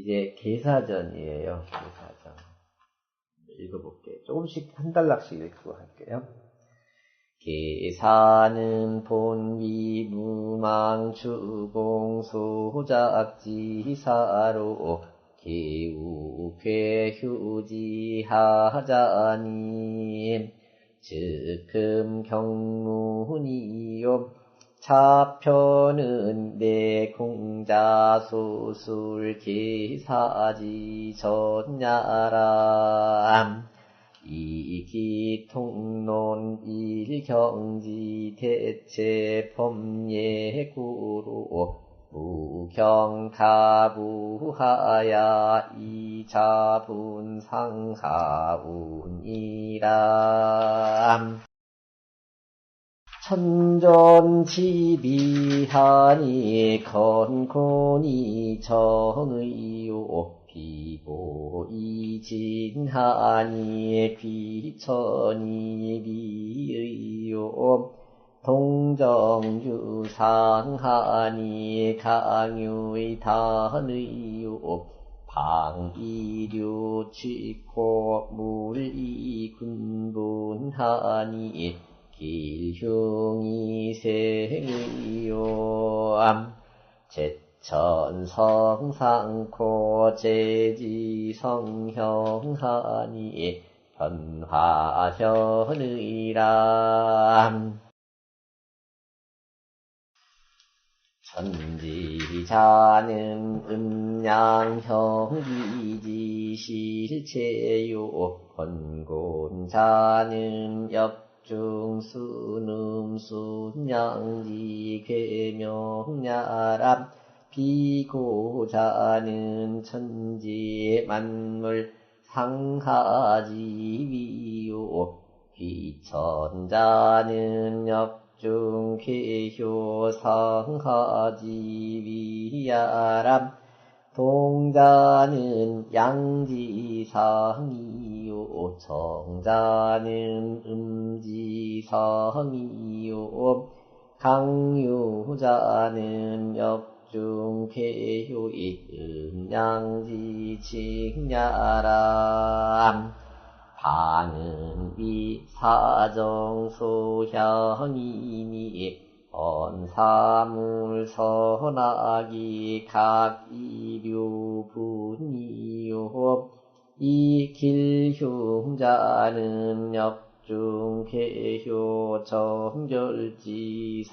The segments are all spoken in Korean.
이제 계사전이에요. 계사전. 읽어볼게요. 조금씩 한 단락씩 읽고 할게요. 계사는 본위 무망주공소작지사로 개우괴휴지하자니 즉금 경문이요 차편은 내 공자소술 계사지 전야람 이기통론 일경지 대체 법예구로 무경타부하야 이자분상하운이람 천전지비하니 건곤이 정의요 비고이진하니 귀천이 비의요 동정유상하니 강유의 단의요 방이류 취코 물이군분하니 길흉이 생의요 제천성상코 제지성형하니 변화현의람 천지자는 음양형기지실체요 건곤자는 역중순음순양지 계명야람 비고자는 천지만물 상하지위요 귀천자는 역중계효 상하지위야람 동자는 양지상이요 정자는 음지상이요 강유자는 역중계효이 음양지칭야람 방은 이사정소향이니 언사물 선악이 각이류분이요 이길흉자는 역중계효 정결지사야람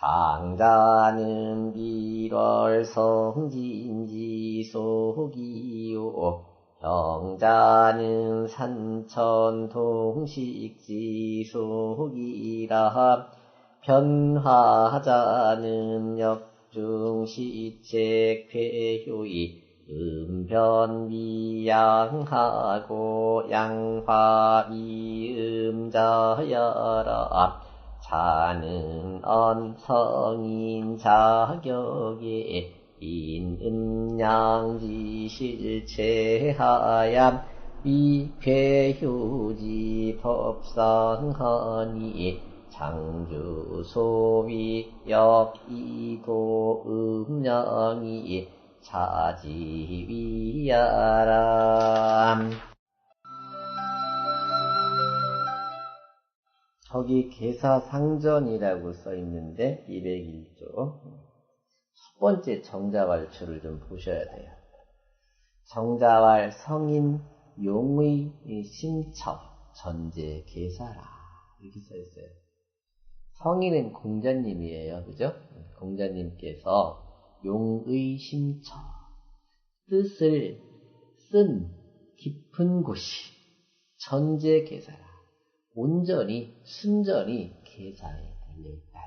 상자는 일월성진지속이요 형자는 산천동식지속이라 변화자는 역중시책폐효이 음변미양하고 양화미음자야라 자는 언성인 자격에 인음양지실체하얌 위괴효지 법상하니 장주소위 역이도 음양이 차지위야람 저기 계사상전이라고 써있는데 201조 첫 번째 정자왈추를 좀 보셔야 돼요. 정자왈 성인 용의 심처 전제 계사라 이렇게 써있어요. 성인은 공자님이에요. 그죠? 공자님께서 용의 심처 뜻을 쓴 깊은 곳이 전제 계사라 온전히 순전히 계사에 달려있다.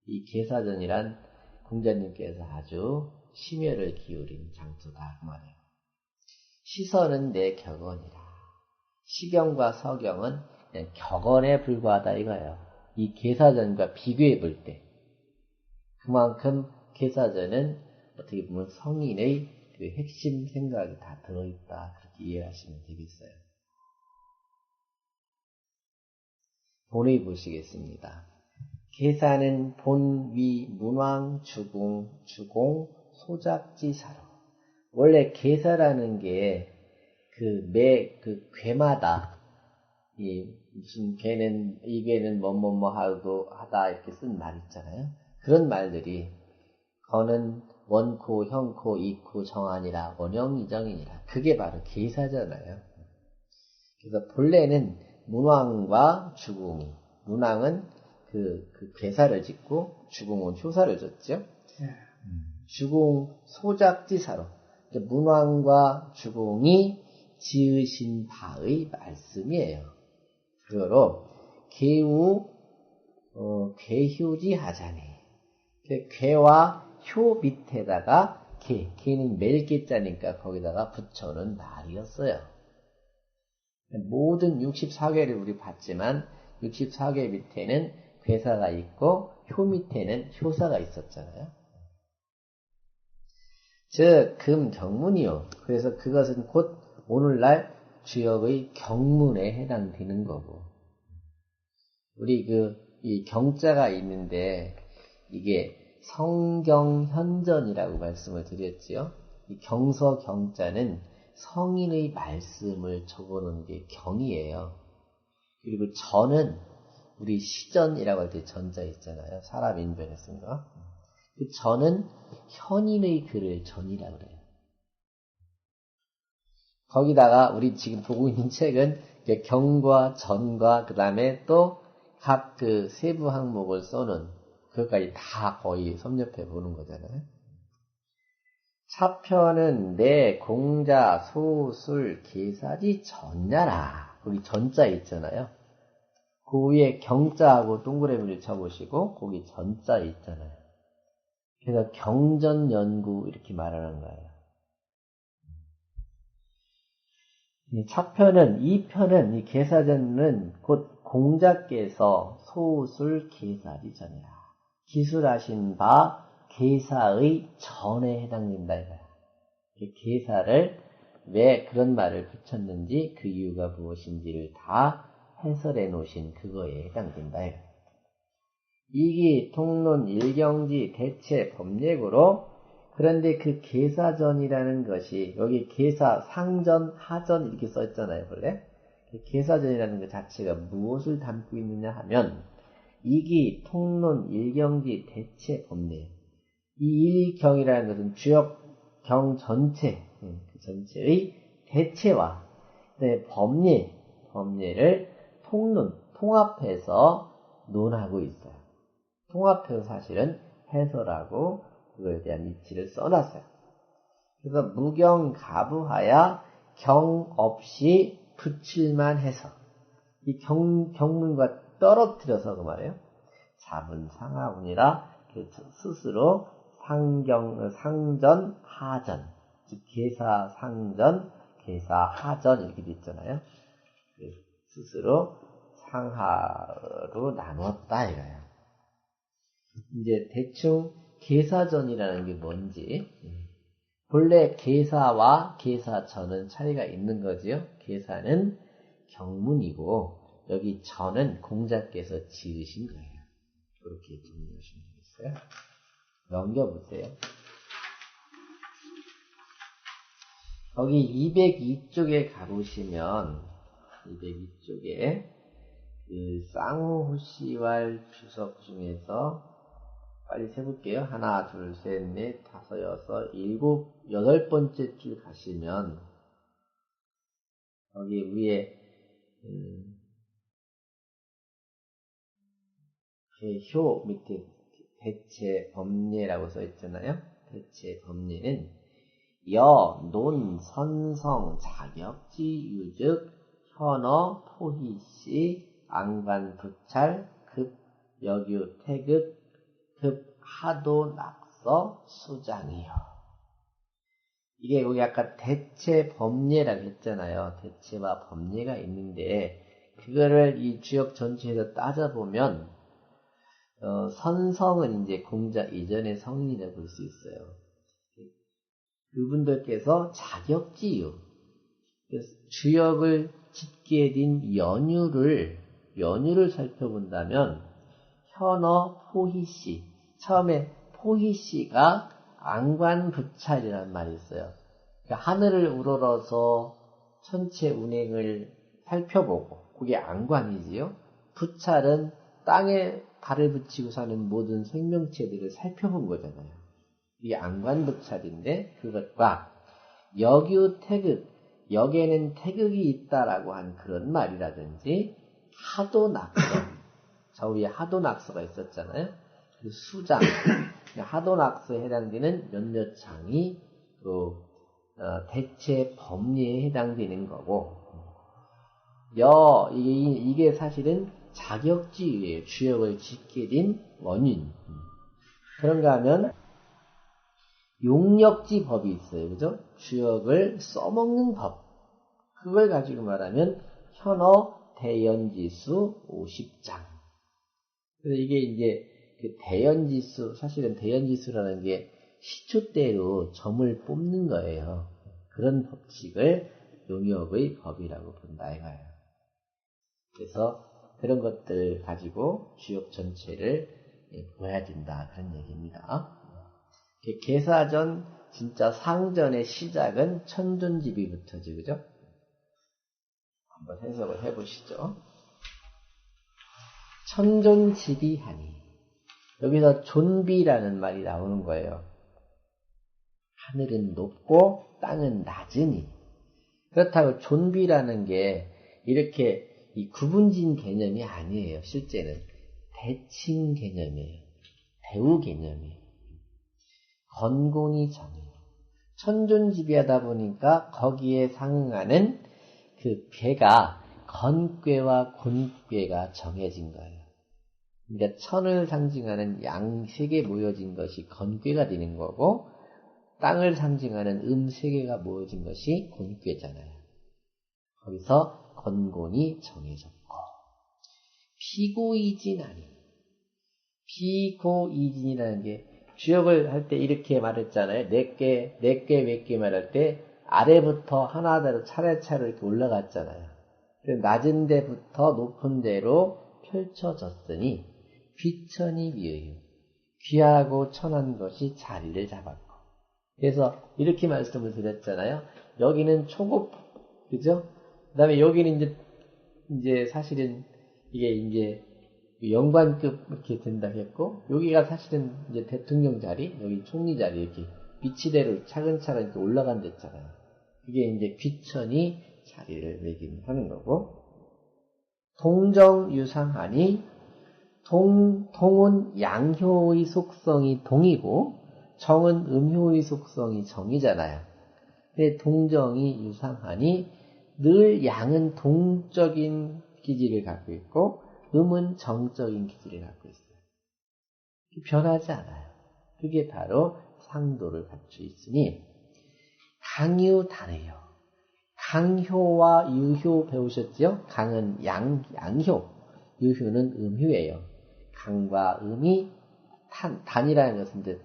이 계사전이란 공자님께서 아주 심혈을 기울인 장소다 그 말이에요. 시설은 내 격언이라. 시경과 서경은 그냥 격언에 불과하다 이거예요. 이 계사전과 비교해 볼 때 그만큼 계사전은 어떻게 보면 성인의 그 핵심 생각이 다 들어있다 그렇게 이해하시면 되겠어요. 본의 보시겠습니다. 계사는 본, 위, 문왕, 주공, 소작지사로. 원래 계사라는 게 그 괴마다, 무슨 괴는, 이 괴는 뭐뭐뭐 하다 이렇게 쓴 말 있잖아요. 그런 말들이, 거는 원코, 형코, 이코, 정한이라, 원형이정이니라. 그게 바로 계사잖아요. 그래서 본래는 문왕과 주공이, 문왕은 그 괴사를 짓고, 주공은 효사를 줬죠. 주공 소작지사로. 문왕과 주공이 지으신 바의 말씀이에요. 그거로, 괴휴지 하자니. 괴와 효 밑에다가 개는 멜개자니까 거기다가 붙여놓은 말이었어요. 모든 64개를 우리 봤지만 64개 밑에는 괴사가 있고 효 밑에는 효사가 있었잖아요. 즉 금경문이요. 그래서 그것은 곧 오늘날 주역의 경문에 해당되는 거고, 우리 이 경자가 있는데 이게 성경현전이라고 말씀을 드렸지요. 이 경서 경자는 성인의 말씀을 적어놓은 게 경이에요. 그리고 전은 우리 시전이라고 할 때 전자 있잖아요. 사람 인변에 쓴 거. 그 전은 현인의 글을 전이라고 그래요. 거기다가 우리 지금 보고 있는 책은 경과 전과 그 다음에 또 각 그 세부 항목을 써놓은 그것까지 다 거의 섭렵해 보는 거잖아요. 차편은 내 공자 소술 계사지 전야라. 거기 전자 있잖아요. 그 위에 경자하고 동그라미를 쳐보시고 거기 전자 있잖아요. 그래서 경전연구 이렇게 말하는 거예요. 이 차편은, 이 편은, 이 계사전은 곧 공자께서 소술 계사지 전이라. 기술하신 바 계사의 전에 해당된다 이거야. 계사를 왜 그런 말을 붙였는지 그 이유가 무엇인지를 다 해설해 놓으신 그거에 해당된다 이거야. 이기 통론 일경지 대체 법례고로. 그런데 그 계사전이라는 것이 여기 계사 상전 하전 이렇게 써 있잖아요. 원래 계사전이라는 것 자체가 무엇을 담고 있느냐 하면 이기 통론 일경지 대체 법례. 이 일경이라는 것은 주역경 전체, 그 전체의 대체와 법례를 통합해서 논하고 있어요. 통합해서 사실은 해설하고 그거에 대한 이치를 써놨어요. 그래서 무경가부하야 경 없이 붙일만 해서 이 경문과 떨어뜨려서 그 말이에요. 잡은 상하운이라 스스로 상전 하전, 즉 계사 상전 계사 하전 이렇게 돼 있잖아요. 스스로 상하로 나누었다 이거예요. 이제 대충 계사전이라는 게 뭔지, 본래 계사와 계사전은 차이가 있는 거지요. 계사는 경문이고 여기 전은 공자께서 지으신 거예요. 그렇게 정리하시면 되겠어요. 넘겨보세요. 거기 202쪽에 가보시면 202쪽에 그 쌍호시왈 주석 중에서 빨리 세볼게요. 하나, 둘, 셋, 넷, 다섯, 여섯, 일곱, 여덟 번째 줄 가시면 거기 위에 효 밑에 대체 법례라고 써 있잖아요. 대체 법례는 논, 선성, 자격지, 유즉, 현어, 포희씨, 안관, 부찰, 급, 여규, 태급, 급, 하도, 낙서, 수장이요. 이게 여기 아까 대체 법례라고 했잖아요. 대체와 법례가 있는데 그거를 이 주역 전체에서 따져보면 선성은 이제 공자 이전의 성인이라고 볼 수 있어요. 그분들께서 자격지유, 주역을 짓게 된 연유를 살펴본다면 현어 포희씨. 처음에 포희씨가 안관부찰이라는 말이 있어요. 그러니까 하늘을 우러러서 천체 운행을 살펴보고, 그게 안관이지요. 부찰은 땅에 발을 붙이고 사는 모든 생명체들을 살펴본 거잖아요. 이게 안관부찰인데, 그것과 역유태극, 역에는 태극이 있다라고 한 그런 말이라든지, 하도낙서, 저 위에 하도낙서가 있었잖아요. 그 수장, 하도낙서에 해당되는 몇몇 장이 그 대체 법리에 해당되는 거고, 이게 사실은 자격지유예요. 주역을 짓게 된 원인. 그런가 하면 용역지 법이 있어요. 그죠? 주역을 써먹는 법. 그걸 가지고 말하면 현어 대연지수 50장. 그래서 이게 이제 그 대연지수, 사실은 대연지수라는 게 시초대로 점을 뽑는 거예요. 그런 법칙을 용역의 법이라고 본다 이거예요. 그래서 그런 것들 가지고 주역 전체를 보아야 된다 그런 얘기입니다. 계사전 진짜 상전의 시작은 천존지비부터지, 그죠? 한번 해석을 해보시죠. 천존지비하니, 여기서 존비라는 말이 나오는 거예요. 하늘은 높고 땅은 낮으니. 그렇다고 존비라는 게 이렇게 이 구분진 개념이 아니에요. 실제는 대칭 개념이에요. 대우 개념이에요. 건곤이 정해요. 천존지비하다 보니까 거기에 상응하는 그 괴가 건괴와 곤괴가 정해진 거예요. 그러니까 천을 상징하는 양 세 개 모여진 것이 건괴가 되는 거고, 땅을 상징하는 세 개가 모여진 것이 곤괴잖아요. 거기서 건곤이 정해졌고, 피고이진하니, 피고이진이라는 게 주역을 할 때 이렇게 말했잖아요. 몇 개 말할 때 아래부터 하나대로 차례차례 이렇게 올라갔잖아요. 낮은 데부터 높은 데로 펼쳐졌으니 귀천이 위의, 귀하고 천한 것이 자리를 잡았고. 그래서 이렇게 말씀을 드렸잖아요. 여기는 초급, 그죠? 그 다음에 여기는 이제 사실은 이게 이제 영관급 이렇게 된다 했고, 여기가 사실은 이제 대통령 자리, 여기 총리 자리 이렇게 위치대로 차근차근 이렇게 올라간 데잖아요. 그게 이제 귀천이 자리를 매김하는 거고, 동정유상하니, 동은 양효의 속성이 동이고, 정은 음효의 속성이 정이잖아요. 근데 동정이 유상하니, 늘 양은 동적인 기질을 갖고 있고, 음은 정적인 기질을 갖고 있어요. 변하지 않아요. 그게 바로 상도를 갖추 있으니, 강유다네요. 강효와 유효 배우셨죠? 강은 양효, 유효는 음효예요. 강과 음이 단이라는 것은 이제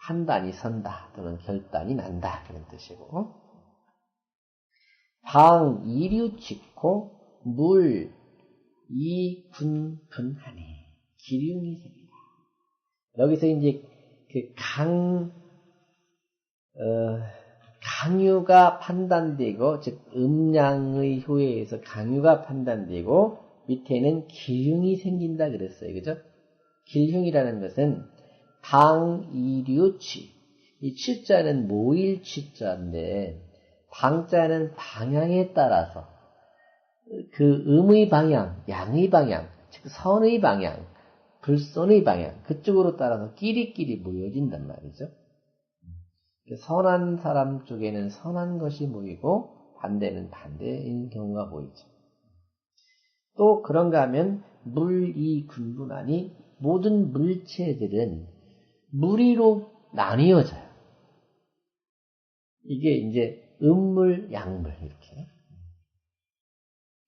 판단이 선다 또는 결단이 난다 그런 뜻이고, 방 이류치고 물 이군분하니 기륭이 생기다. 여기서 이제 그 강유가 판단되고, 즉 음양의 효에 의해서 강유가 판단되고 밑에는 기흉이 생긴다 그랬어요. 그죠? 기흉이라는 것은 방이류취, 이 취자는 모일 취자인데 방자는 방향에 따라서 그 음의 방향, 양의 방향, 즉 선의 방향, 불선의 방향, 그쪽으로 따라서 끼리끼리 모여진단 말이죠. 선한 사람 쪽에는 선한 것이 모이고 반대는 반대인 경우가 보이죠. 또 그런가 하면 물이 군분하니 모든 물체들은 무리로 나뉘어져요. 이게 이제 음물, 양물 이렇게.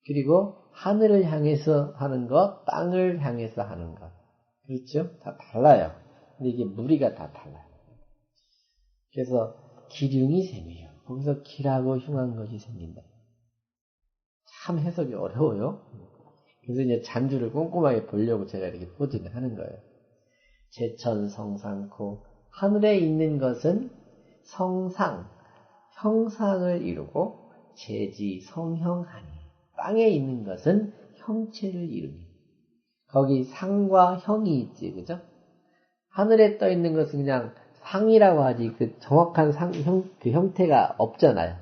그리고 하늘을 향해서 하는 것, 땅을 향해서 하는 것. 그렇죠? 다 달라요. 근데 이게 무리가 다 달라요. 그래서 기륭이 생겨요. 거기서 기라고 흉한 것이 생긴다. 참 해석이 어려워요. 그래서 이제 잔주를 꼼꼼하게 보려고 제가 이렇게 포즈를 하는 거예요. 제천 성상코 하늘에 있는 것은 성상, 형상을 이루고 제지 성형하니 땅에 있는 것은 형체를 이루니 거기 상과 형이 있지, 그죠? 하늘에 떠 있는 것은 그냥 상이라고 하지 그 정확한 그 형태가 없잖아요.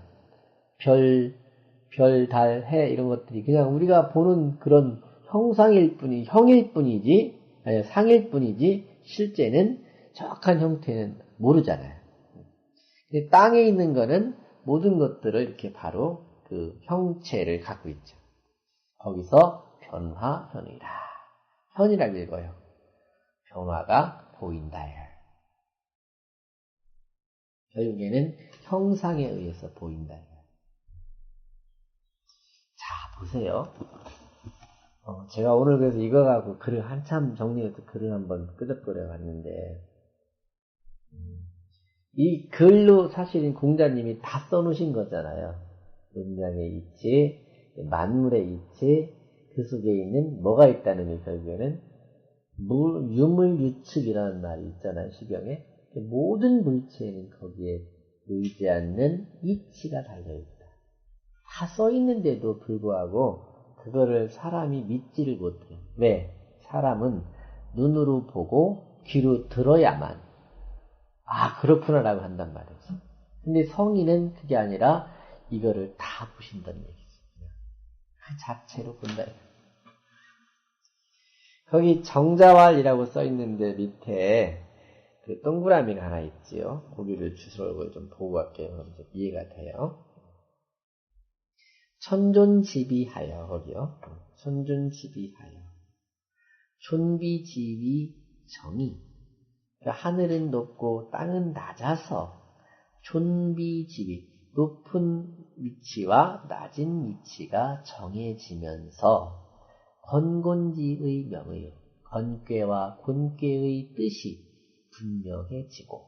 별, 달, 해 이런 것들이 그냥 우리가 보는 그런 형일 뿐이지, 아니 상일 뿐이지 실제는 정확한 형태는 모르잖아요. 근데 땅에 있는 거는 모든 것들을 이렇게 바로 그 형체를 갖고 있죠. 거기서 변화, 현이라. 현이라고 읽어요. 변화가 보인다. 결국에는 형상에 의해서 보인다. 자, 보세요. 제가 오늘 그래서 이거 갖고 글을 한참 정리해서 글을 한번 끄적거려 봤는데, 이 글로 사실은 공자님이 다 써놓으신 거잖아요. 음양의 이치, 만물의 이치, 그 속에 있는 뭐가 있다는 게 결국에는 유물유측이라는 말이 있잖아요, 시경에. 모든 물체는 거기에 보이지 않는 이치가 달려있다. 다 써있는데도 불구하고 그거를 사람이 믿지를 못해요. 왜? 사람은 눈으로 보고 귀로 들어야만 그렇구나라고 한단 말이죠. 근데 성인은 그게 아니라 이거를 다 보신다는 얘기죠. 그 자체로 본다. 거기 정자왈이라고 써있는데 밑에 그 동그라미가 하나 있지요. 거기를 주소를 좀 보고 갈게요. 그럼 이제 이해가 돼요. 천존지비하여, 거기요. 천존지비하여. 존비지비 정의. 그러니까 하늘은 높고 땅은 낮아서 존비지비, 높은 위치와 낮은 위치가 정해지면서 건곤지의 명의, 건괴와 곤괴의 뜻이 분명해지고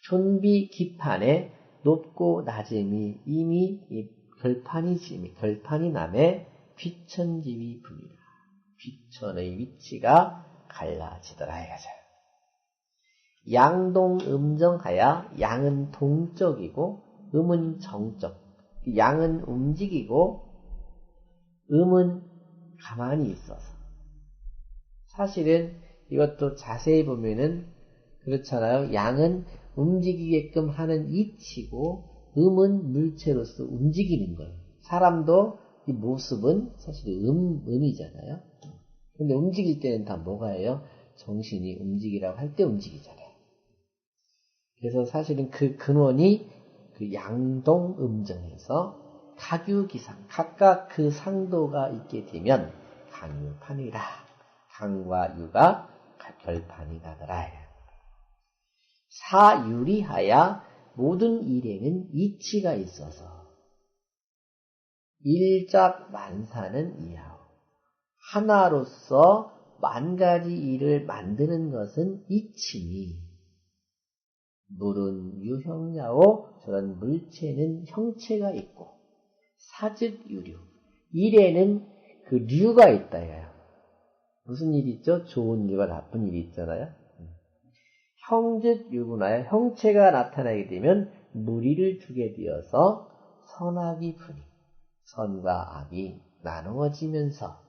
존비 기판에 높고 낮음이 이미 결판이 남에 귀천지위 분이라. 귀천의 위치가 갈라지더라 이거죠. 양동 음정하야 양은 동적이고 음은 정적. 양은 움직이고 음은 가만히 있어서. 사실은 이것도 자세히 보면은 그렇잖아요. 양은 움직이게끔 하는 이치고 음은 물체로서 움직이는 거예요. 사람도 이 모습은 사실 음이잖아요. 근데 움직일 때는 다 뭐가 해요? 정신이 움직이라고 할 때 움직이잖아요. 그래서 사실은 그 근원이 그 양동 음정에서 가규기상, 각각 그 상도가 있게 되면 강유판이라. 강과 유가 결판이 나더라. 사유리하야 모든 일에는 이치가 있어서 일작 만사는 이하오. 하나로서 만 가지 일을 만드는 것은 이치니 물은 유형야오. 저런 물체는 형체가 있고 사즉 유류. 일에는 그 류가 있다. 무슨 일이 있죠? 좋은 일과 나쁜 일이 있잖아요. 형즉 유구나야 형체가 나타나게 되면 무리를 두게 되어서 선악이 분이 선과 악이 나누어지면서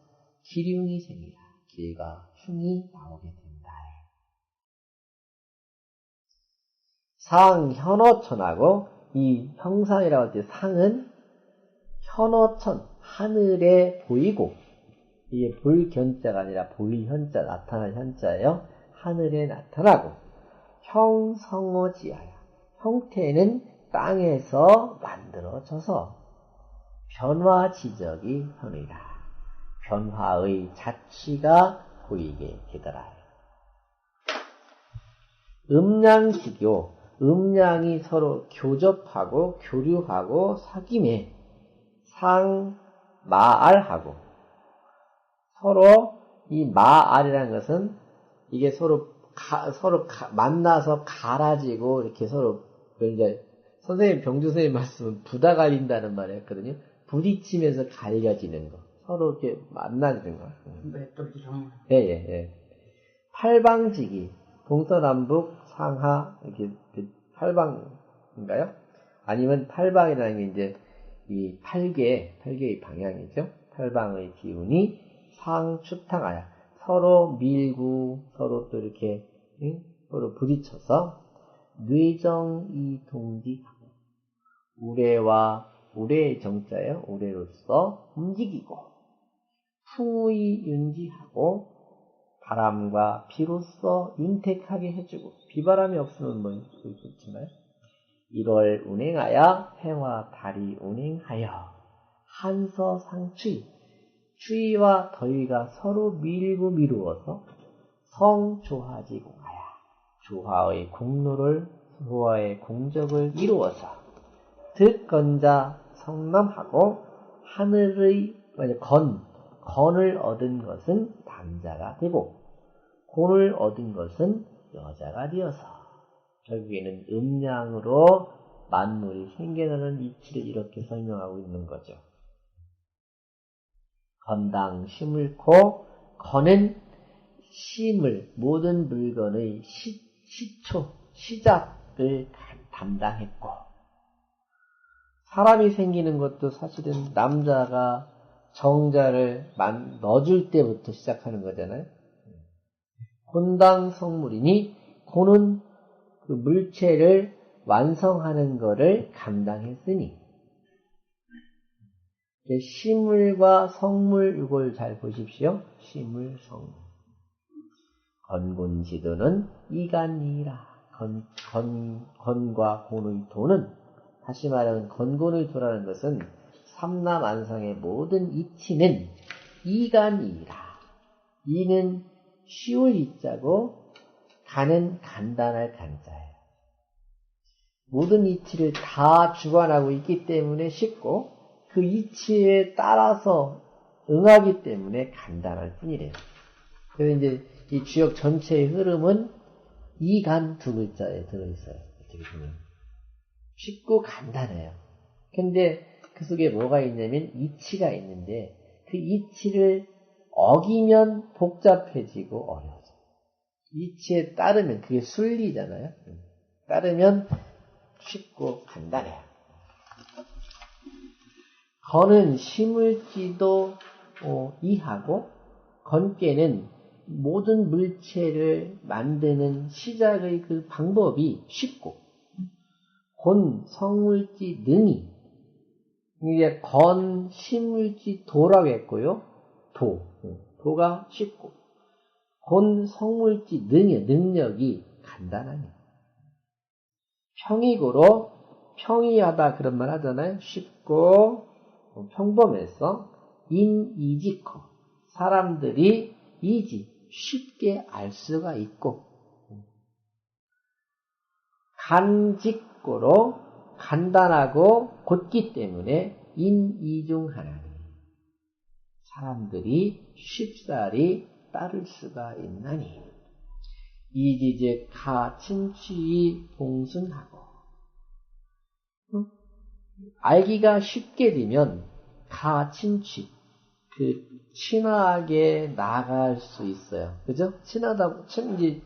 기륭이 생기라. 길과 흉이 나오게 된다. 상 현어천하고 이 형상이라고 할 때 상은 현어천 하늘에 보이고 이게 볼 견자가 아니라 보일 현자 나타날 현자예요. 하늘에 나타나고 형성어지하여 형태는 땅에서 만들어져서 변화지적이 현이라. 변화의 자취가 보이게 되더라. 음양지교 음양이 서로 교접하고 교류하고 사귐에 상마알하고 서로 이 마알이라는 것은 이게 서로 만나서 갈아지고 이렇게 서로 이제 선생님 병주 선생님 말씀은 부다 갈린다는 말을 했거든요. 부딪히면서 갈려지는 거 서로 이렇게 만나는 거. 맷돌이랑. 예. 팔방지기, 동서남북, 상하, 이렇게 팔방인가요? 아니면 팔방이라는 게 이제 이 팔개의 방향이죠. 팔방의 기운이 상추탕하여 서로 밀고 서로 또 이렇게 서로 부딪혀서 뇌정이 동지하고 우레의 정자예요. 우레로서 움직이고 풍의 윤지하고 바람과 비로써 윤택하게 해주고 비바람이 없으면 뭐 좋잖아요. 1월 운행하여 해와 달이 운행하여 한서상추위 추위와 더위가 서로 밀고 미루어서 성조화지공하여 조화의 공로를 조화의 공적을 이루어서 득건자 성남하고 하늘의 건을 얻은 것은 남자가 되고 곤을 얻은 것은 여자가 되어서 결국에는 음양으로 만물이 생겨나는 이치를 이렇게 설명하고 있는 거죠. 건당 심을코 건은 심을 모든 물건의 시작을 담당했고 사람이 생기는 것도 사실은 남자가 정자를 넣어줄 때부터 시작하는 거잖아요. 곤당 성물이니 곤은 그 물체를 완성하는 것을 감당했으니 시물과 성물 이걸 잘 보십시오. 시물 성물 건곤지도는 이간이라 건과 곤의 도는 다시 말하면 건곤의 도라는 것은 삼남안상의 모든 이치는 이간이라 이는 쉬울 이자고 간은 간단할 간자예요. 모든 이치를 다 주관하고 있기 때문에 쉽고 그 이치에 따라서 응하기 때문에 간단할 뿐이래요. 그래서 이제 이 주역 전체의 흐름은 이간 두 글자에 들어있어요. 어떻게 보면 쉽고 간단해요. 근데 그 속에 뭐가 있냐면 이치가 있는데 그 이치를 어기면 복잡해지고 어려워져요. 이치에 따르면 그게 순리잖아요. 따르면 쉽고 간단해요. 건은 심을지도 이하고 건께는 모든 물체를 만드는 시작의 그 방법이 쉽고 곤 성물지 능이 이게 건 심물지 도라고 했고요. 도가 쉽고 곤 성물지 능력이 간단하네. 평이고로 평이하다 그런 말 하잖아요. 쉽고 평범해서 인이지커 사람들이 쉽게 알 수가 있고 간직고로 간단하고 곧기 때문에 인이중 하나니 사람들이 쉽사리 따를 수가 있나니 이지즉 가친취이 봉순하고 알기가 쉽게 되면 가친취 친하게 나갈 수 있어요. 그죠? 이제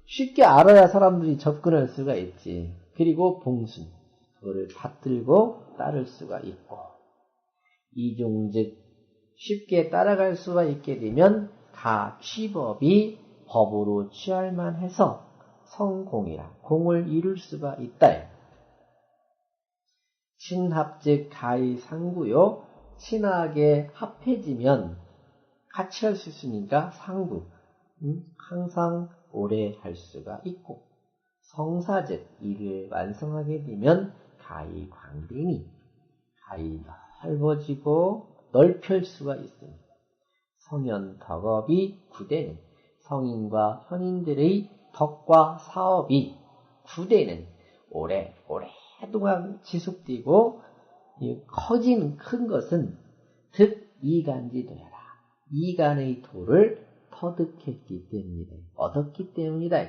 쉽게 알아야 사람들이 접근할 수가 있지. 그리고 봉순 그거를 받들고 따를 수가 있고 이중즉 쉽게 따라갈 수가 있게 되면 취법이 법으로 취할만 해서 성공이라 공을 이룰 수가 있다. 친합즉 가히 상구요 친하게 합해지면 같이 할 수 있으니까 상구 항상 오래 할 수가 있고 성사즉 일을 완성하게 되면 가히 광대니 가히 넓어지고 넓힐 수가 있습니다. 성현 덕업이 구되는 성인과 현인들의 덕과 사업이 구되는 오래동안 지속되고 커진 큰 것은 득 이간지도여라. 이간의 도를 터득했기 때문이다. 얻었기 때문이다.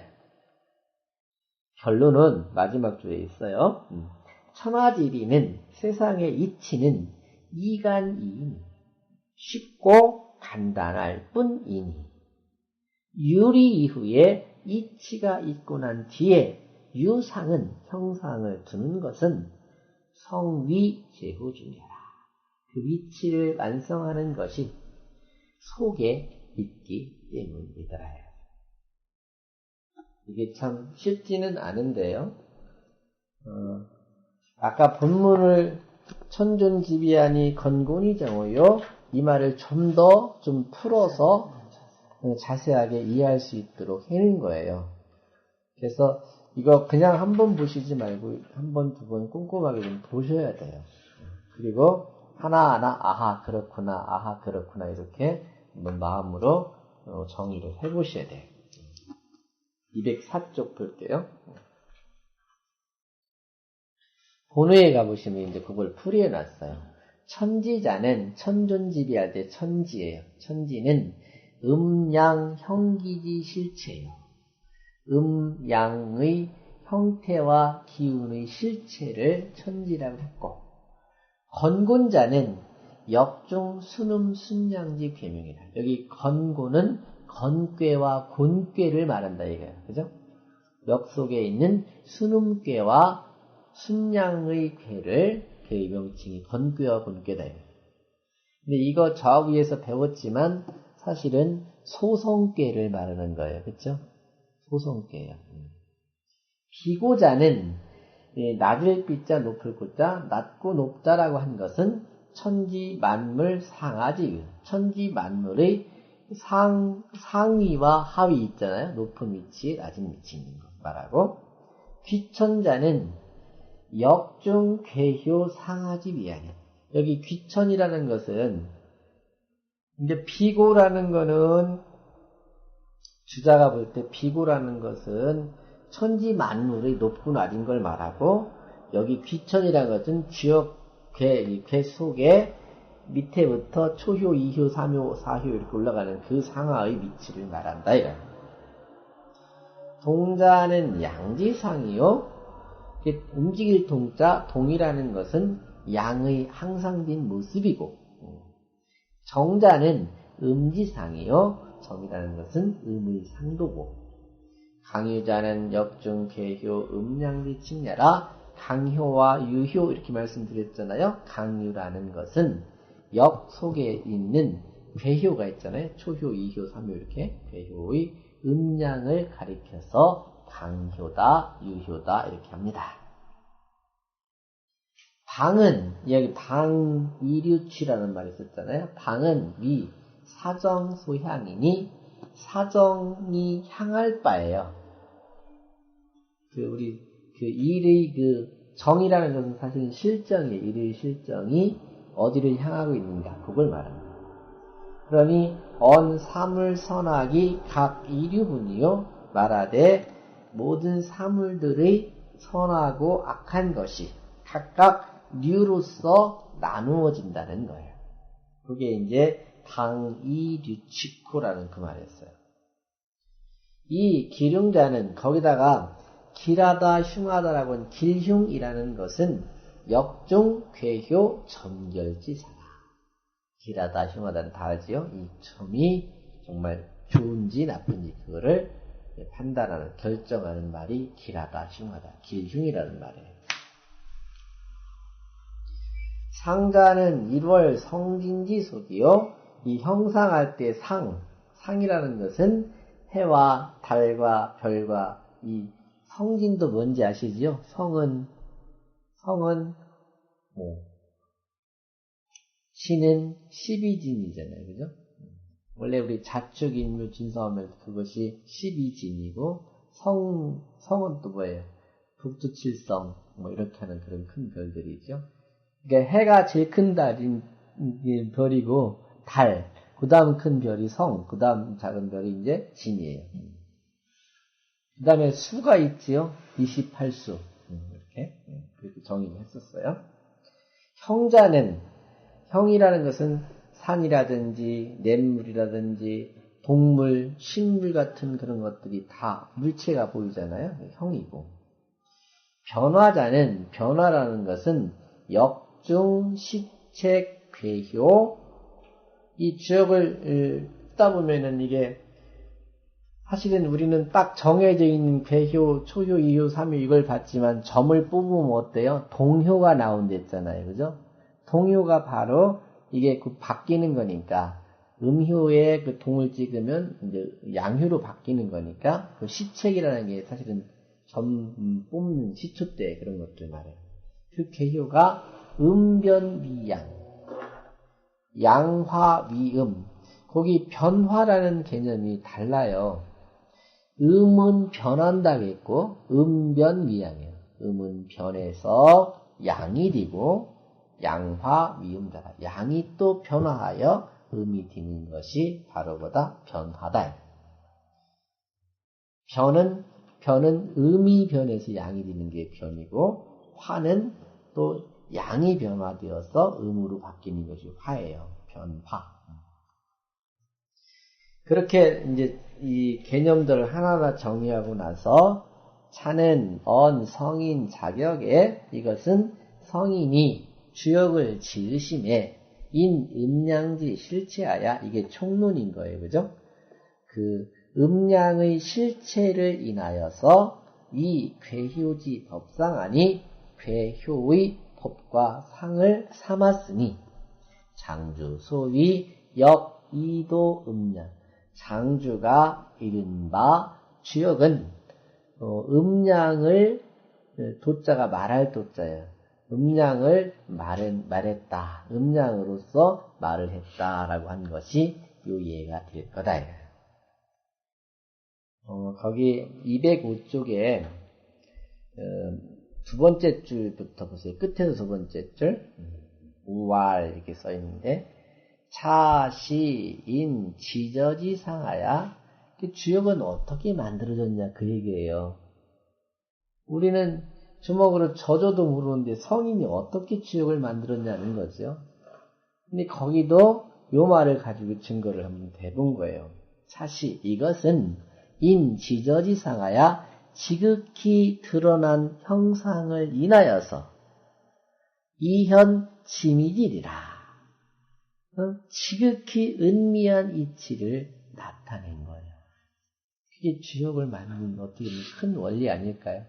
결론은 마지막 줄에 있어요. 천하지리는 세상의 이치는 이간이니 쉽고 간단할 뿐이니 유리 이후에 이치가 있고 난 뒤에 유상은 형상을 두는 것은 성위 제후 중이라. 그 위치를 완성하는 것이 속에 있기 때문이더라. 이게 참 쉽지는 않은데요. 아까 본문을 천존지비하니 건곤이 정오요 이 말을 좀 더 풀어서 자세하게 이해할 수 있도록 해놓은 거예요. 그래서 이거 그냥 한 번 보시지 말고 한 번, 두 번 꼼꼼하게 좀 보셔야 돼요. 그리고 하나하나 아하 그렇구나 이렇게 한번 마음으로 정의를 해보셔야 돼요. 204쪽 볼게요. 본회에 가보시면 이제 그걸 풀이해놨어요. 천지자는 천존지비할 때 천지예요. 천지는 음양 형기지 실체예요. 음양의 형태와 기운의 실체를 천지라고 했고, 건곤자는 역중 순음 순양지 괴명이다. 여기 건곤은 건괴와 곤괴를 말한다 이거예요. 그죠? 역 속에 있는 순음괴와 순양의 괴를 그 명칭이 건괴와 곤괴다. 근데 이거 저 위에서 배웠지만 사실은 소성괴를 말하는 거예요. 그렇죠? 소성괴예요. 비고자는 낮을 비자 높을 고자 낮고 높다라고 한 것은 천지 만물 상하지. 천지 만물의 상위와 하위 있잖아요. 높은 위치, 낮은 위치 있는 거 말하고, 귀천자는 역중 괴효 상하지 위하니. 여기 귀천이라는 것은 이제 비고라는 거는 주자가 볼 때 비고라는 것은 천지 만물의 높고 낮은 걸 말하고, 여기 귀천이라는 것은 주역 괴 속에 밑에부터 초효, 2효, 3효, 4효 이렇게 올라가는 그 상하의 위치를 말한다 이거야. 동자는 양지상이요. 움직일 동자, 동이라는 것은 양의 항상된 모습이고, 정자는 음지상이요. 정이라는 것은 음의 상도고, 강유자는 역중, 괴효, 음양지 칭야라. 강효와 유효 이렇게 말씀드렸잖아요. 강유라는 것은 역 속에 있는 괴효가 있잖아요. 초효, 2효, 3효 이렇게 괴효의 음양을 가리켜서 강효다, 유효다 이렇게 합니다. 방은 여기 방이류취라는 말이 있었잖아요. 방은 위 사정 소향이니 사정이 향할 바예요. 우리 일의 정이라는 것은 사실 실정이에요. 일의 실정이 어디를 향하고 있는가 그걸 말합니다. 그러니 사물 선악이 각 이류분이요 말하되 모든 사물들의 선하고 악한 것이 각각 류로서 나누어진다는 거예요. 그게 이제 방이류치코라는 그 말이었어요. 이 기륭자는 거기다가 길하다 흉하다라고 하는 길흉이라는 것은 역중 괴효 점결지사라. 길하다 흉하다는 다 알지요? 이 점이 정말 좋은지 나쁜지 그거를 판단하는 결정하는 말이 길하다 흉하다 길흉이라는 말이에요. 상자는 1월 성진지속이요. 이 형상할 때 상이라는 것은 해와 달과 별과 이 성진도 뭔지 아시지요? 성은 신은 12진이잖아요. 그죠? 원래 우리 자축, 인묘, 진사하면 그것이 12진이고 성은 또 뭐예요? 북두칠성 이렇게 하는 그런 큰 별들이죠. 그러니까 해가 제일 큰 별이고 달, 그 다음 큰 별이 성, 그 다음 작은 별이 이제 진이에요. 그 다음에 수가 있지요. 28수. 그렇게 정의를 했었어요. 형이라는 것은 산이라든지 냇물이라든지 동물, 식물 같은 그런 것들이 다 물체가 보이잖아요. 형이고. 변화라는 것은 역중, 시책, 괴효, 이 주역을 쓰다 보면은 이게 사실은 우리는 딱 정해져 있는 괴효, 초효, 이효, 삼효 이걸 봤지만 점을 뽑으면 어때요? 동효가 나온댔잖아요. 그죠? 동효가 바로 이게 그 바뀌는 거니까 음효에 그 동을 찍으면 이제 양효로 바뀌는 거니까 그 시책이라는 게 사실은 점 뽑는 시초 때 그런 것들 말이에요. 그 괴효가 음변위양, 양화위음. 거기 변화라는 개념이 달라요. 음은 변한다고 했고 음변위양이에요. 음은 변해서 양이 되고 양화위음자라. 양이 또 변화하여 음이 되는 것이 바로 보다 변화다. 변은 음이 변해서 양이 되는 게 변이고 화는 또 양이 변화되어서 음으로 바뀌는 것이 화예요. 변화. 그렇게 이제 이 개념들을 하나하나 정리하고 나서 차는 성인 자격에 이것은 성인이 주역을 지으심에 음양지 실체하야 이게 총론인 거예요. 그죠? 그 음양의 실체를 인하여서 이 괴효지 법상하니 괴효의 법과 상을 삼았으니 장주 소위 역이도 음양 장주가 이른바 주역은 음양을 도자가 말할 도자예요. 음양을 말했다. 음양으로서 말을 했다라고 한 것이 요 예가 될 거다. 거기 205쪽에 두 번째 줄부터 보세요. 끝에서 두 번째 줄 우왈 이렇게 써 있는데 차, 시, 인, 지저지 상하야 그 주역은 어떻게 만들어졌냐 그 얘기예요. 우리는 주먹으로 져줘도 모르는데 성인이 어떻게 주역을 만들었냐는 거죠. 근데 거기도 요 말을 가지고 증거를 한번 대본 거예요. 차시 이것은 인, 지저지 상하야 지극히 드러난 형상을 인하여서 이현 지미질이라 지극히 은미한 이치를 나타낸 거예요. 그게 주역을 만드는 어떻게 보면 큰 원리 아닐까요?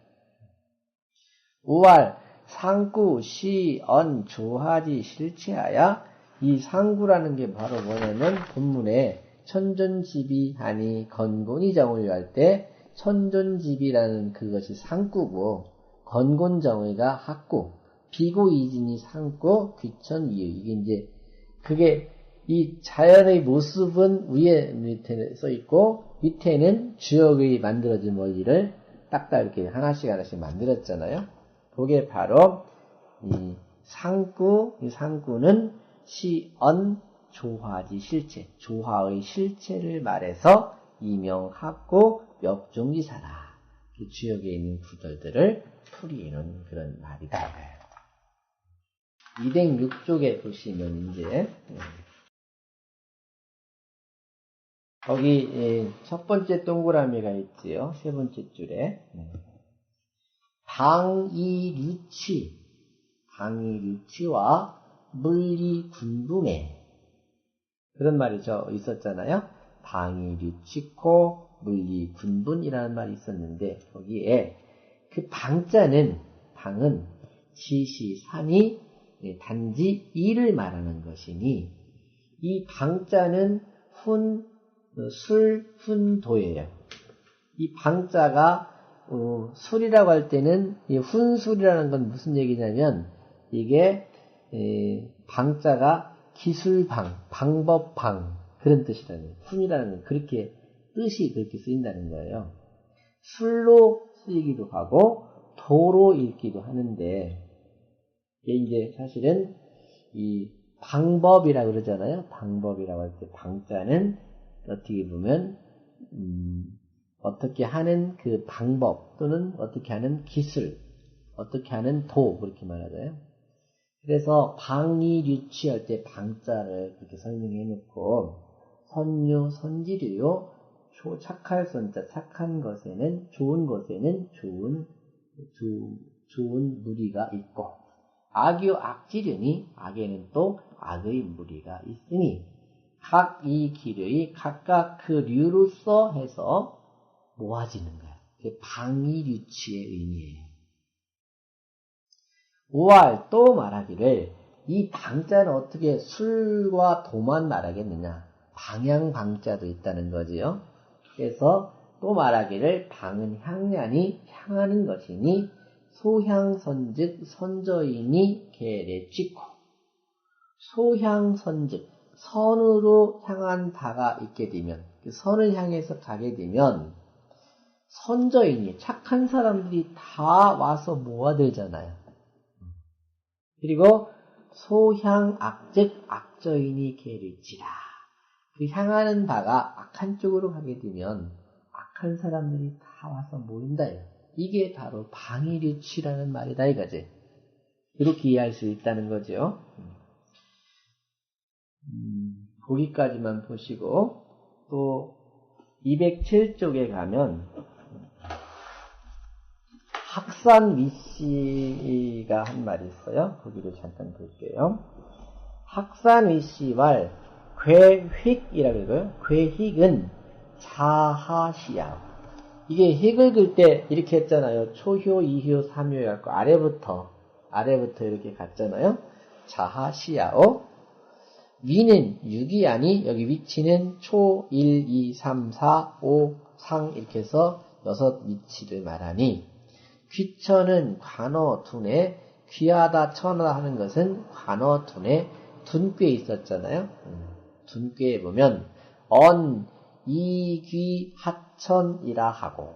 우왈 상구 시 언 조하지 실체하야 이 상구라는 게 바로 뭐냐면 본문에 천존집이 하니 건곤이 정의 할 때 천존집이라는 그것이 상구고 건곤정의가 학구 비고이진이 상구 귀천이유 이게 이제 그게 이 자연의 모습은 위에 밑에 써 있고 밑에는 주역의 만들어진 원리를 딱딱 이렇게 하나씩 만들었잖아요. 그게 바로 이 상구, 이 상구는 시언 조화지 실체, 조화의 실체를 말해서 이명학구 역종지사라. 그 주역에 있는 구절들을 풀이하는 그런 말이다. 206쪽에 보시면 이제 거기 첫 번째 동그라미가 있지요. 세 번째 줄에 방이류치와 물리군분에 그런 말이 있었잖아요. 방이류치코 물리군분이라는 말이 있었는데 거기에 그 방자는 방은 지시산이 단지 이를 말하는 것이니 이 방자는 훈도예요. 이 방자가 술이라고 할 때는 이 훈술이라는 건 무슨 얘기냐면 이게 방자가 기술방, 방법방 그런 뜻이라는 거예요. 훈이라는 건 그렇게 뜻이 그렇게 쓰인다는 거예요. 술로 쓰이기도 하고 도로 읽기도 하는데 이게 이제 사실은 이 방법이라고 그러잖아요. 방법이라고 할 때 방자는 어떻게 보면 어떻게 하는 그 방법 또는 어떻게 하는 기술, 어떻게 하는 도 그렇게 말하잖아요. 그래서 방이류치 할 때 방자를 그렇게 설명해 놓고 선유, 선지류요 착할 선자 착한 것에는 좋은 것에는 좋은 무리가 있고 악유 악지륜이 악에는 또 악의 무리가 있으니 각 이 기류의 각각 그 류로서 해서 모아지는 거야. 그게 방위류치의 의미예요. 5할 또 말하기를 이 방자는 어떻게 술과 도만 말하겠느냐. 방향방자도 있다는 거지요. 그래서 또 말하기를 방은 향년이 향하는 것이니 소향선즉 선저이니 계례 찍고 소향선즉 선으로 향한 바가 있게 되면 그 선을 향해서 가게 되면 선저인이 착한 사람들이 다 와서 모아들잖아요. 그리고 소향악즉 악저인이 계르치라. 그 향하는 바가 악한 쪽으로 가게 되면 악한 사람들이 다 와서 모인다요. 이게 바로 방위류치라는 말이다 이거지. 이렇게 이해할 수 있다는 거죠. 거기까지만 보시고 또 207쪽에 가면 학산 위씨가 한 말이 있어요. 거기를 잠깐 볼게요. 학산 위씨왈 괴휙이라고 읽어요. 괴휙은 자하시야. 이게 힉을 글 때 이렇게 했잖아요. 초효, 이효, 삼효 해갖고 아래부터 이렇게 갔잖아요. 자하시야오. 위는 6이 아니 여기 위치는 초, 1, 2, 3, 4, 5, 상 이렇게 해서 6 위치를 말하니 귀천은 관어 둔에 귀하다 천하다 하는 것은 관어 둔에 둔꾀에 있었잖아요. 둔꾀에 보면 언, 이귀, 하천이라 하고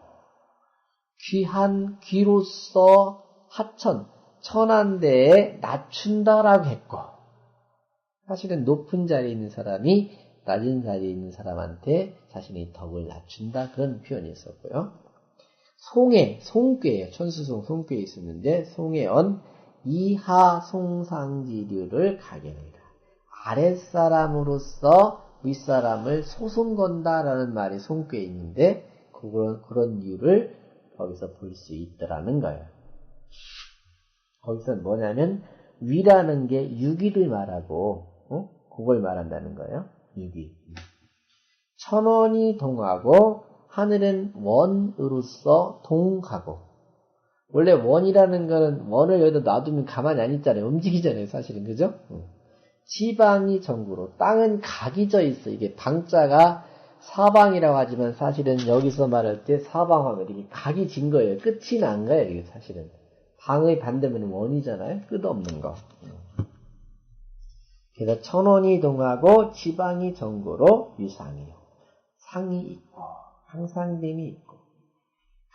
귀한 귀로서 하천, 천한 데에 낮춘다라고 했고 사실은 높은 자리에 있는 사람이 낮은 자리에 있는 사람한테 자신의 덕을 낮춘다 그런 표현이 있었고요. 송해, 송꾀예요. 천수송, 송꾀에 있었는데 송해언 이하 송상지류를 가게내라. 아랫사람으로서 윗사람을 소송건다라는 말이 송꾀에 있는데 그런 이유를 거기서 볼 수 있더라는 거예요. 거기서 뭐냐면 위라는 게 유기를 말하고 그걸 말한다는 거예요. 유기. 천원이 동하고 하늘은 원으로서 동하고 원래 원이라는 거는 원을 여기다 놔두면 가만히 안 있잖아요. 움직이잖아요. 사실은 그죠? 지방이 정구로 땅은 각이 져 있어. 이게 방자가 사방이라고 하지만 사실은 여기서 말할 때 사방하면 이게 각이 진 거예요. 끝이 난 거예요. 이게 사실은 방의 반대면 원이잖아요. 끝없는 거. 그래서 천원이 동하고 지방이 정구로 유상이요. 상이 있고 항상됨이 있고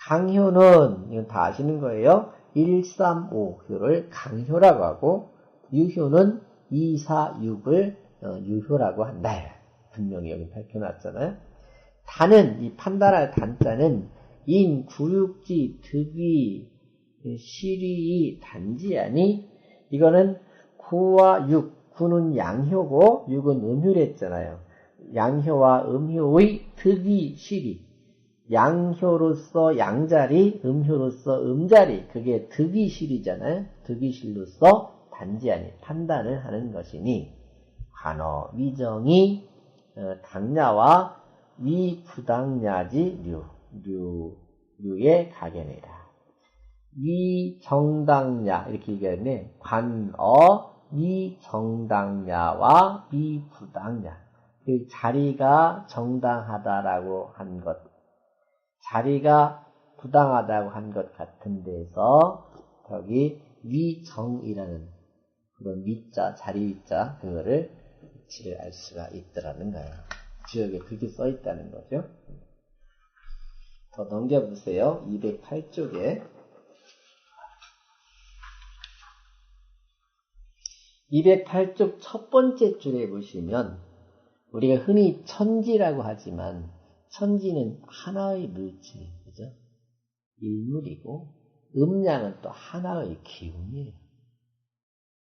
강효는 이건 다 아시는 거예요. 1, 3, 5효를 강효라고 하고 유효는 2, 4, 6을 유효라고 한다. 분명히 여기 밝혀놨잖아요. 단은 이 판단할 단자는 인, 구육지, 득위, 실위, 단지아니 이거는 구와 육, 구는 양효고 육은 음효랬잖아요. 양효와 음효의 득위, 실위 양효로서 양자리, 음효로서 음자리 그게 득위실이잖아요. 득위실로서 단지아니 판단을 하는 것이니 관어, 위정이 당야와 위부당야지 류에 가게내라. 위정당야 이렇게 얘기하는데 관어, 위정당야와 위부당야 그 자리가 정당하다라고 한 것 자리가 부당하다고 한 것 같은 데서 여기 위정이라는 그런 위자, 자리 위자 그거를 위치를 알 수가 있더라는 거예요. 지역에 그렇게 써 있다는 거죠. 더 넘겨보세요. 208쪽에 208쪽 첫 번째 줄에 보시면 우리가 흔히 천지라고 하지만 천지는 하나의 물질, 그죠? 일물이고 음양은 또 하나의 기운이에요.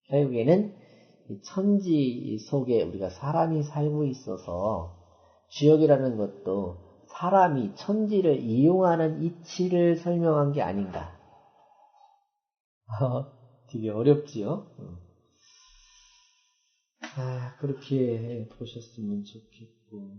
결국에는 천지 속에 우리가 사람이 살고 있어서 지역이라는 것도 사람이 천지를 이용하는 이치를 설명한 게 아닌가. 되게 어렵지요? 그렇게 보셨으면 좋겠고.